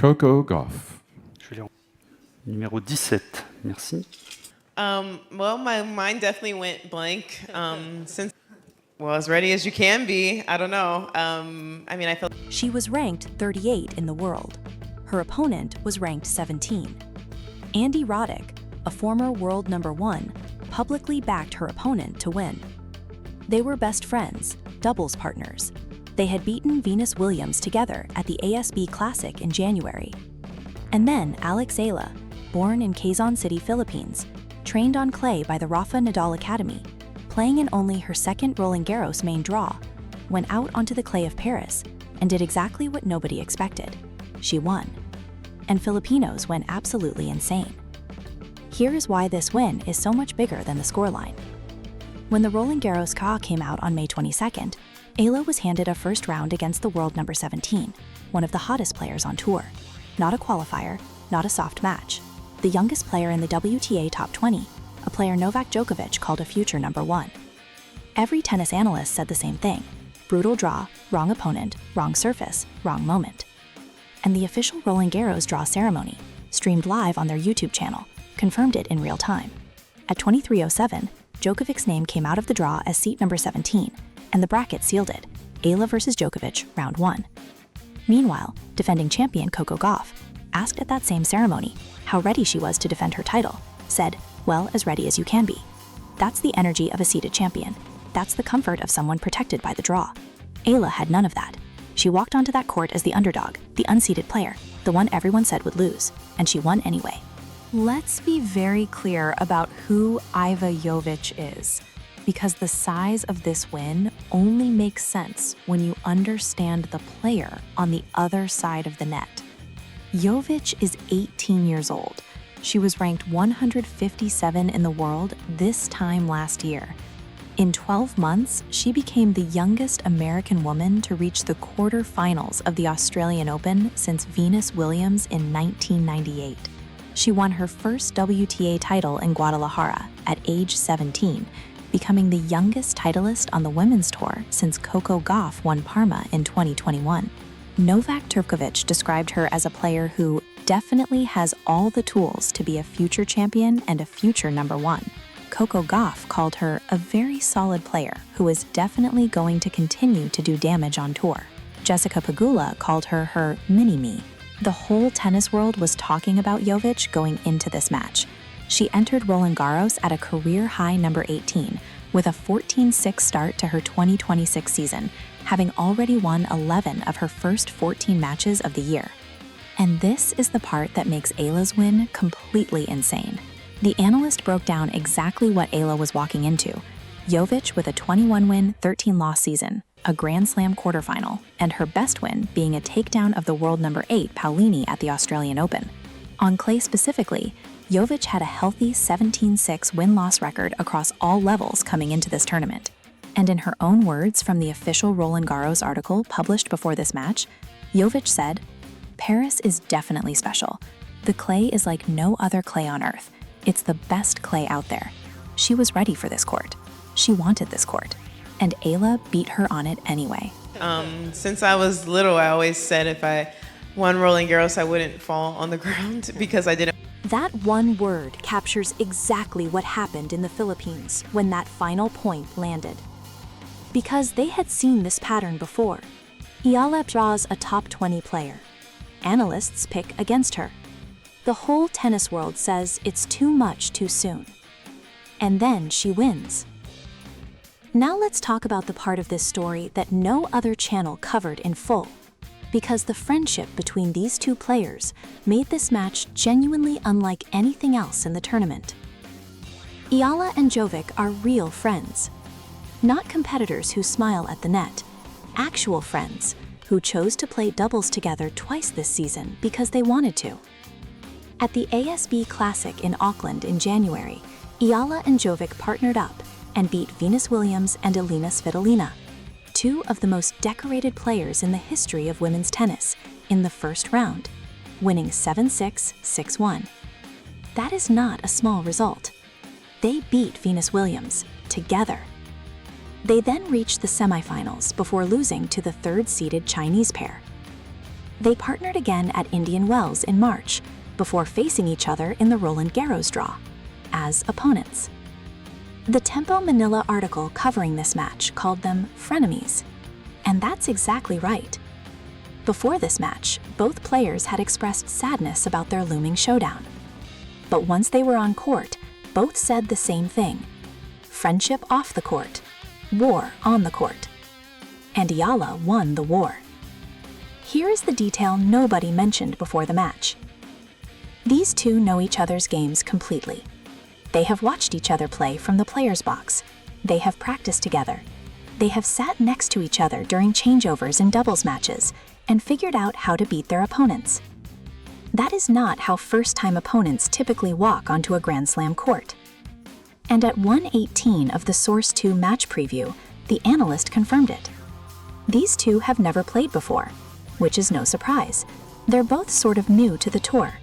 Coco Gauff. Je vais numéro 17. Merci. Well, my mind definitely went blank. Since, well, as ready as you can be. I don't know. I mean, I felt She was ranked 38 in the world. Her opponent was ranked 17. Andy Roddick, a former world number 1, publicly backed her opponent to win. They were best friends, doubles partners. They had beaten Venus Williams together at the ASB Classic in January. And then Alex Eala, born in Quezon City, Philippines, trained on clay by the Rafa Nadal Academy, playing in only her second Roland Garros main draw, went out onto the clay of Paris and did exactly what nobody expected. She won. And Filipinos went absolutely insane. Here is why this win is so much bigger than the scoreline. When the Roland Garros Ka came out on May 22nd, Eala was handed a first round against the world number 17, one of the hottest players on tour. Not a qualifier, not a soft match. The youngest player in the WTA top 20, a player Novak Djokovic called a future number 1. Every tennis analyst said the same thing: brutal draw, wrong opponent, wrong surface, wrong moment. And the official Roland Garros draw ceremony, streamed live on their YouTube channel, confirmed it in real time. At 23:07, Djokovic's name came out of the draw as seat number 17, and the bracket sealed it: Eala versus Djokovic, round 1. Meanwhile, defending champion Coco Gauff, asked at that same ceremony how ready she was to defend her title, said, "Well, as ready as you can be." That's the energy of a seated champion. That's the comfort of someone protected by the draw. Eala had none of that. She walked onto that court as the underdog, the unseeded player, the one everyone said would lose, and she won anyway. Let's be very clear about who Iva Jovic is, because the size of this win only makes sense when you understand the player on the other side of the net. Jovic is 18 years old. She was ranked 157 in the world this time last year. In 12 months, she became the youngest American woman to reach the quarterfinals of the Australian Open since Venus Williams in 1998. She won her first WTA title in Guadalajara at age 17, becoming the youngest titleist on the women's tour since Coco Gauff won Parma in 2021. Novak Djokovic described her as a player who definitely has all the tools to be a future champion and a future number 1. Coco Gauff called her a very solid player who is definitely going to continue to do damage on tour. Jessica Pegula called her her mini-me. The whole tennis world was talking about Jovic going into this match. She entered Roland Garros at a career-high number 18, with a 14-6 start to her 2026 season, having already won 11 of her first 14 matches of the year. And this is the part that makes Eala's win completely insane. The analyst broke down exactly what Eala was walking into. Jovic with a 21-win, 13-loss season, a Grand Slam quarterfinal, and her best win being a takedown of the world number 8 Paolini at the Australian Open. On clay specifically, Jovic had a healthy 17-6 win-loss record across all levels coming into this tournament. And in her own words from the official Roland Garros article published before this match, Jovic said, "Paris is definitely special. The clay is like no other clay on earth. It's the best clay out there. She was ready for this court. She wanted this court. And Eala beat her on it anyway." Since I was little, I always said if I won Roland Garros, I wouldn't fall on the ground because I didn't. That one word captures exactly what happened in the Philippines when that final point landed. Because they had seen this pattern before. Eala draws a top 20 player. Analysts pick against her. The whole tennis world says it's too much too soon. And then she wins. Now let's talk about the part of this story that no other channel covered in full, because the friendship between these two players made this match genuinely unlike anything else in the tournament. Eala and Jovic are real friends. Not competitors who smile at the net, actual friends who chose to play doubles together twice this season because they wanted to. At the ASB Classic in Auckland in January, Eala and Jovic partnered up and beat Venus Williams and Elina Svitolina, two of the most decorated players in the history of women's tennis, in the first round, winning 7-6, 6-1. That is not a small result. They beat Venus Williams together. They then reached the semifinals before losing to the third-seeded Chinese pair. They partnered again at Indian Wells in March, before facing each other in the Roland Garros draw, as opponents. The Tempo Manila article covering this match called them frenemies, and that's exactly right. Before this match, both players had expressed sadness about their looming showdown. But once they were on court, both said the same thing: friendship off the court, war on the court. And Eala won the war. Here is the detail nobody mentioned before the match. These two know each other's games completely. They have watched each other play from the player's box. They have practiced together. They have sat next to each other during changeovers in doubles matches and figured out how to beat their opponents. That is not how first-time opponents typically walk onto a Grand Slam court. And at 1:18 of the Source 2 match preview, the analyst confirmed it. These two have never played before, which is no surprise. They're both sort of new to the tour.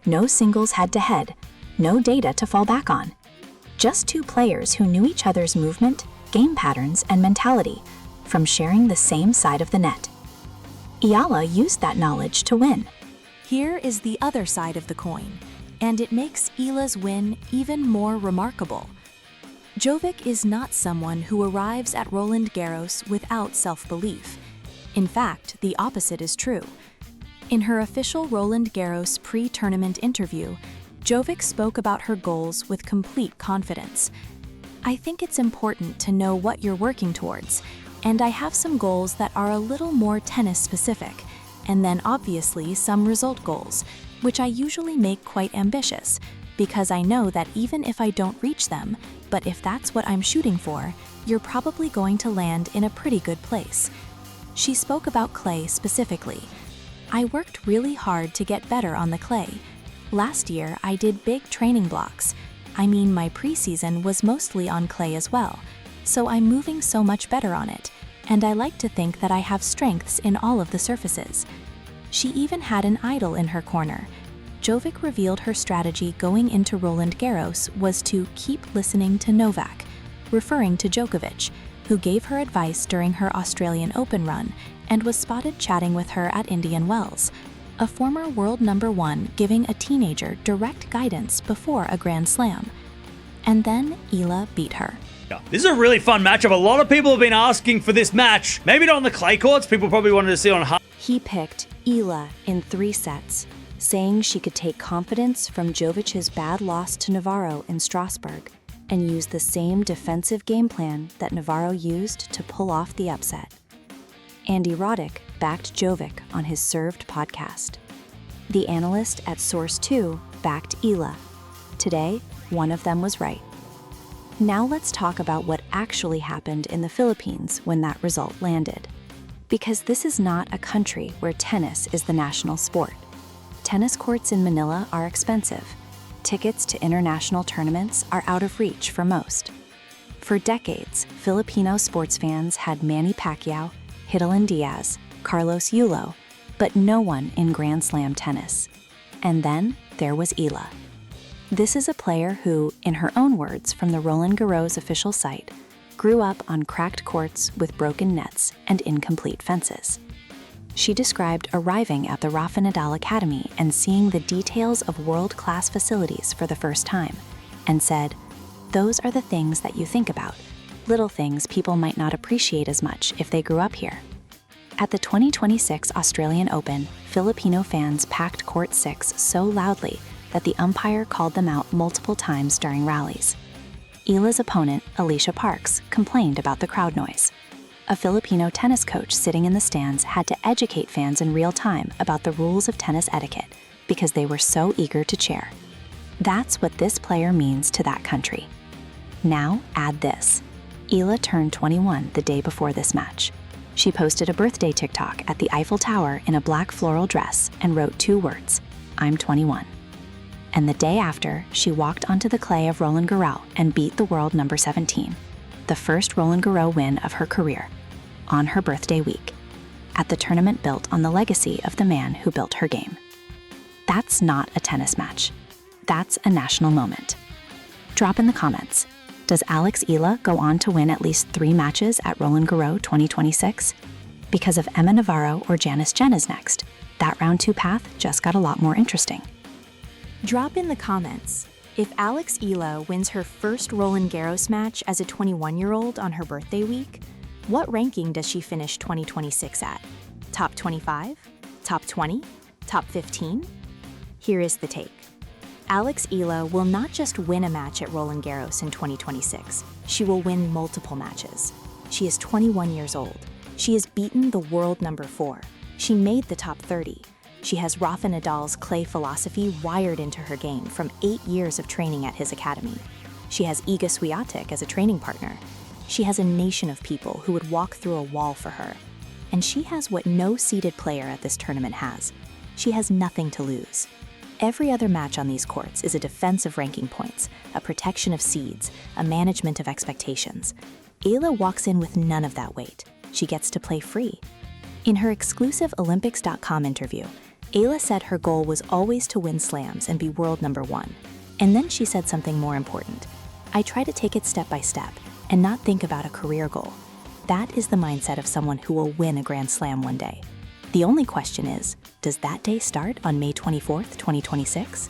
No singles head-to-head, no data to fall back on. Just two players who knew each other's movement, game patterns, and mentality from sharing the same side of the net. Eala used that knowledge to win. Here is the other side of the coin, and it makes Eala's win even more remarkable. Jovic is not someone who arrives at Roland Garros without self-belief. In fact, the opposite is true. In her official Roland Garros pre-tournament interview, Jovic spoke about her goals with complete confidence. I think it's important to know what you're working towards, and I have some goals that are a little more tennis-specific, and then obviously some result goals, which I usually make quite ambitious, because I know that even if I don't reach them, but if that's what I'm shooting for, you're probably going to land in a pretty good place. She spoke about clay specifically. I worked really hard to get better on the clay. Last year, I did big training blocks. I mean, my preseason was mostly on clay as well, so I'm moving so much better on it, and I like to think that I have strengths in all of the surfaces. She even had an idol in her corner. Jovic revealed her strategy going into Roland Garros was to keep listening to Novak, referring to Jovic, who gave her advice during her Australian Open run and was spotted chatting with her at Indian Wells, a former world #1 giving a teenager direct guidance before a Grand Slam. And then Eala beat her. This is a really fun matchup. A lot of people have been asking for this match. Maybe not on the clay courts. People probably wanted to see on hard. He picked Eala in 3 sets, saying she could take confidence from Jovic's bad loss to Navarro in Strasbourg and use the same defensive game plan that Navarro used to pull off the upset. Andy Roddick backed Jovic on his Served podcast. The analyst at Source 2 backed Eala. Today, one of them was right. Now let's talk about what actually happened in the Philippines when that result landed. Because this is not a country where tennis is the national sport. Tennis courts in Manila are expensive. Tickets to international tournaments are out of reach for most. For decades, Filipino sports fans had Manny Pacquiao, Hidalgo Diaz, Carlos Yulo, but no one in Grand Slam tennis. And then there was Eala. This is a player who, in her own words from the Roland Garros official site, grew up on cracked courts with broken nets and incomplete fences. She described arriving at the Rafa Nadal Academy and seeing the details of world-class facilities for the first time, and said, "Those are the things that you think about, little things people might not appreciate as much if they grew up here." At the 2026 Australian Open, Filipino fans packed Court 6 so loudly that the umpire called them out multiple times during rallies. Eala's opponent, Alicia Parks, complained about the crowd noise. A Filipino tennis coach sitting in the stands had to educate fans in real time about the rules of tennis etiquette because they were so eager to cheer. That's what this player means to that country. Now add this. Eala turned 21 the day before this match. She posted a birthday TikTok at the Eiffel Tower in a black floral dress and wrote 2 words, "I'm 21." And the day after, she walked onto the clay of Roland Garros and beat the world number 17, the first Roland Garros win of her career, on her birthday week, at the tournament built on the legacy of the man who built her game. That's not a tennis match. That's a national moment. Drop in the comments. Does Alex Eala go on to win at least 3 matches at Roland Garros 2026? because if Emma Navarro or Janice Jen is next, that round 2 path just got a lot more interesting. Drop in the comments. If Alex Eala wins her first Roland Garros match as a 21-year-old on her birthday week, what ranking does she finish 2026 at? Top 25? Top 20? Top 15? Here is the take. Alex Eala will not just win a match at Roland Garros in 2026, she will win multiple matches. She is 21 years old. She has beaten the world number 4. She made the top 30. She has Rafa Nadal's clay philosophy wired into her game from 8 years of training at his academy. She has Iga Swiatek as a training partner. She has a nation of people who would walk through a wall for her. And she has what no seeded player at this tournament has. She has nothing to lose. Every other match on these courts is a defense of ranking points, a protection of seeds, a management of expectations. Eala walks in with none of that weight. She gets to play free. In her exclusive Olympics.com interview, Eala said her goal was always to win slams and be world number 1. And then she said something more important. I try to take it step by step and not think about a career goal. That is the mindset of someone who will win a Grand Slam one day. The only question is, does that day start on May 24th, 2026?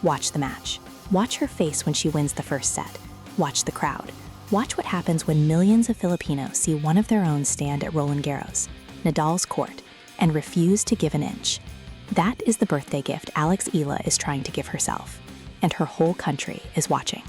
Watch the match. Watch her face when she wins the first set. Watch the crowd. Watch what happens when millions of Filipinos see one of their own stand at Roland Garros, Nadal's court, and refuse to give an inch. That is the birthday gift Alex Eala is trying to give herself, and her whole country is watching.